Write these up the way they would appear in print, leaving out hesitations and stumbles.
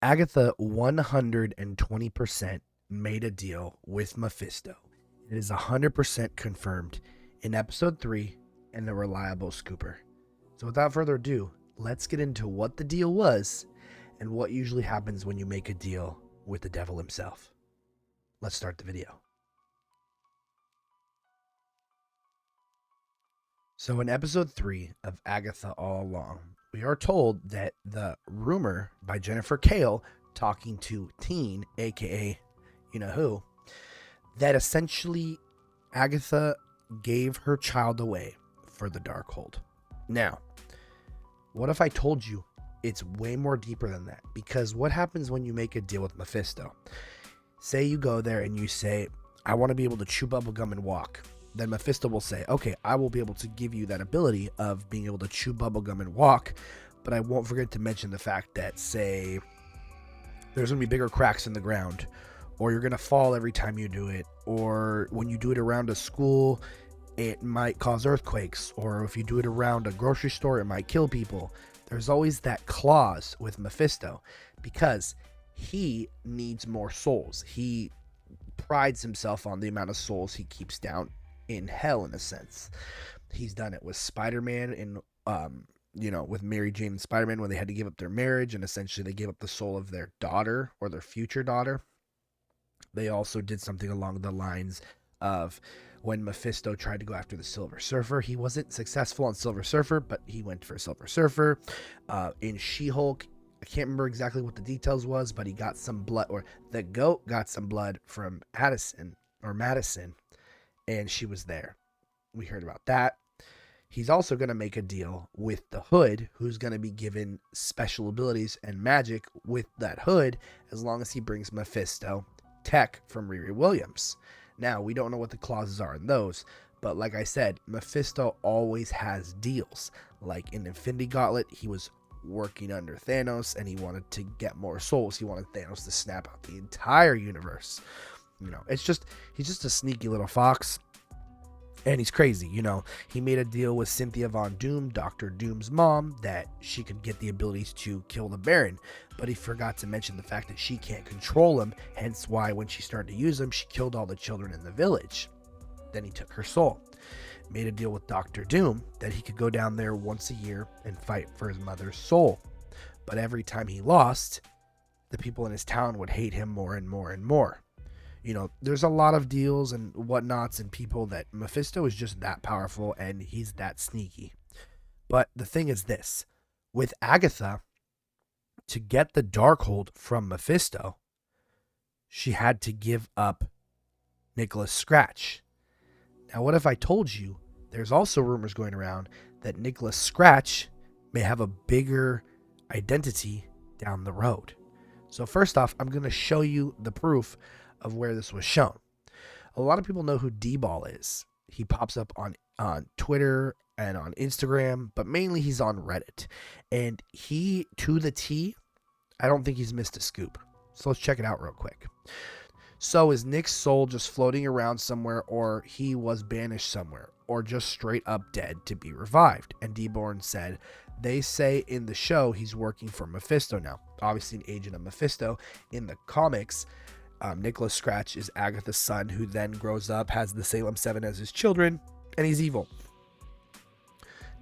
Agatha 120% made a deal with Mephisto. It is 100% confirmed in episode 3 and the Reliable Scooper. So without further ado, let's get into what the deal was and what usually happens when you make a deal with the devil himself. Let's start the video. So in episode 3 of Agatha All Along, we are told that the rumor by Jennifer Kale talking to Teen, aka you know who, that essentially Agatha gave her child away for the Darkhold. Now, what if I told you it's way more deeper than that? Because what happens when you make a deal with Mephisto? Say you go there and you say, I want to be able to chew bubblegum and walk. Then Mephisto will say, okay, I will be able to give you that ability of being able to chew bubblegum and walk, but I won't forget to mention the fact that, say, there's going to be bigger cracks in the ground, or you're going to fall every time you do it, or when you do it around a school, it might cause earthquakes, or if you do it around a grocery store, it might kill people. There's always that clause with Mephisto because he needs more souls. He prides himself on the amount of souls he keeps down in hell, in a sense. He's done it with Spider-Man in with Mary Jane and Spider-Man when they had to give up their marriage and essentially they gave up the soul of their daughter or their future daughter. They also did something along the lines of when Mephisto tried to go after the Silver Surfer. He wasn't successful on Silver Surfer, but he went for Silver Surfer. In She-Hulk, I can't remember exactly what the details was, but he got some blood, or the goat got some blood from Madison, and she was there. We heard about that. He's also going to make a deal with the Hood, who's going to be given special abilities and magic with that Hood as long as he brings Mephisto tech from Riri Williams. Now, we don't know what the clauses are in those, but like I said, Mephisto always has deals. Like in Infinity Gauntlet, he was working under Thanos and he wanted to get more souls. He wanted Thanos to snap out the entire universe. He's just a sneaky little fox. And he's crazy, He made a deal with Cynthia Von Doom, Dr. Doom's mom, that she could get the abilities to kill the Baron. But he forgot to mention the fact that she can't control him, hence why when she started to use him, she killed all the children in the village. Then he took her soul. Made a deal with Dr. Doom that he could go down there once a year and fight for his mother's soul. But every time he lost, the people in his town would hate him more and more and more. There's a lot of deals and whatnots and people that Mephisto is just that powerful and he's that sneaky. But the thing is this, with Agatha, to get the Darkhold from Mephisto, she had to give up Nicholas Scratch. Now, what if I told you there's also rumors going around that Nicholas Scratch may have a bigger identity down the road? So first off, I'm going to show you the proof of where this was shown. A lot of people know who D-Ball is. He pops up on Twitter and on Instagram, but mainly he's on Reddit. And he, to the T, I don't think he's missed a scoop. So let's check it out real quick. So is Nick's soul just floating around somewhere, or he was banished somewhere, or just straight up dead to be revived? And D-Born said, they say in the show he's working for Mephisto now. Obviously an agent of Mephisto. In the comics, Nicholas Scratch is Agatha's son, who then grows up, has the Salem 7 as his children, and he's evil.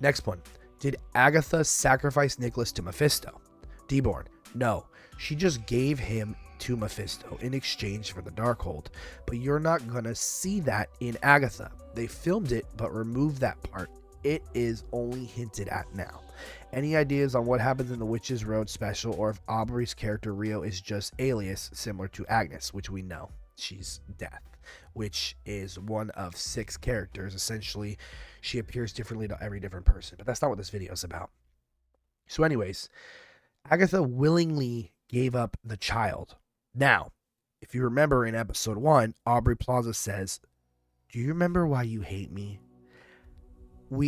Next one. Did Agatha sacrifice Nicholas to Mephisto? D-Born. No. She just gave him to Mephisto in exchange for the Darkhold. But you're not going to see that in Agatha. They filmed it, but removed that part. It is only hinted at now. Any ideas on what happens in the Witches Road special, or if Aubrey's character Rio is just alias similar to Agnes, which we know she's Death, which is one of 6 characters. Essentially, she appears differently to every different person, but that's not what this video is about. So anyways, Agatha willingly gave up the child. Now, if you remember in episode 1, Aubrey Plaza says, do you remember why you hate me?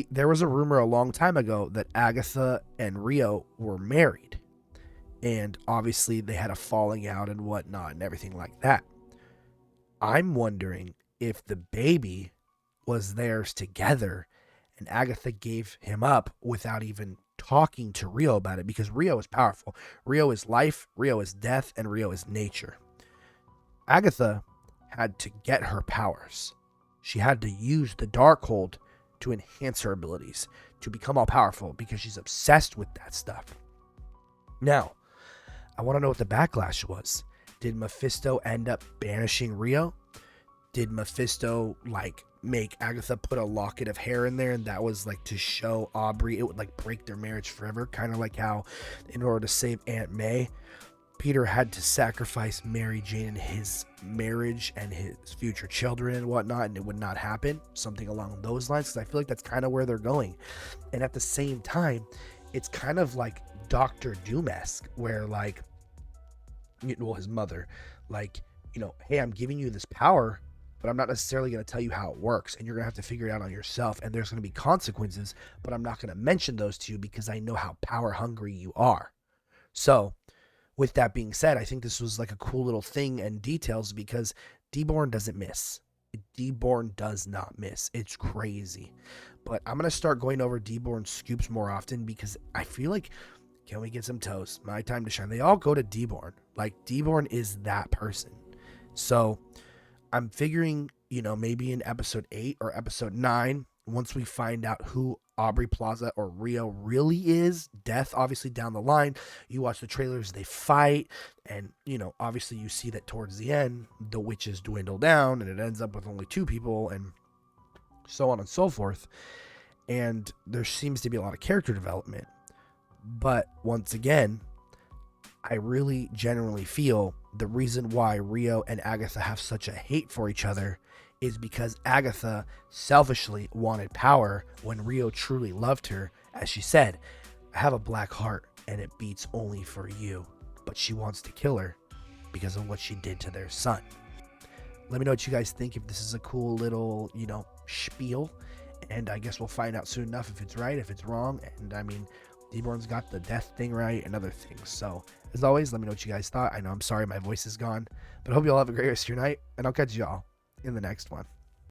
There was a rumor a long time ago that Agatha and Rio were married. And obviously they had a falling out and whatnot and everything like that. I'm wondering if the baby was theirs together and Agatha gave him up without even talking to Rio about it, because Rio is powerful. Rio is life, Rio is death, and Rio is nature. Agatha had to get her powers. She had to use the Darkhold to enhance her abilities, to become all powerful, because she's obsessed with that stuff. Now, I want to know what the backlash was. Did Mephisto end up banishing Rio? Did Mephisto make Agatha put a locket of hair in there, and that was to show Aubrey it would break their marriage forever, kind of like how in order to save Aunt May, Peter had to sacrifice Mary Jane and his marriage and his future children and whatnot, and it would not happen. Something along those lines, because I feel like that's kind of where they're going. And at the same time, it's kind of like Dr. Doom-esque, where his mother, hey, I'm giving you this power, but I'm not necessarily going to tell you how it works, and you're going to have to figure it out on yourself, and there's going to be consequences, but I'm not going to mention those to you because I know how power hungry you are. So with that being said, I think this was a cool little thing and details, because Deborn doesn't miss. Deborn does not miss. It's crazy. But I'm going to start going over Deborn scoops more often, because I feel like, can we get some toast? My time to shine. They all go to Deborn. Deborn is that person. So I'm figuring, maybe in episode 8 or episode 9, once we find out who Aubrey Plaza or Rio really is, death obviously down the line, you watch the trailers, they fight, and obviously you see that towards the end the witches dwindle down and it ends up with only 2 people, and so on and so forth, and there seems to be a lot of character development. But once again, I really genuinely feel the reason why Rio and Agatha have such a hate for each other is because Agatha selfishly wanted power when Rio truly loved her. As she said, I have a black heart and it beats only for you. But she wants to kill her because of what she did to their son. Let me know what you guys think, if this is a cool little, spiel. And I guess we'll find out soon enough if it's right, if it's wrong. And I mean, Deborn's got the death thing right and other things. So as always, let me know what you guys thought. I know I'm sorry my voice is gone, but I hope you all have a great rest of your night, and I'll catch y'all in the next one.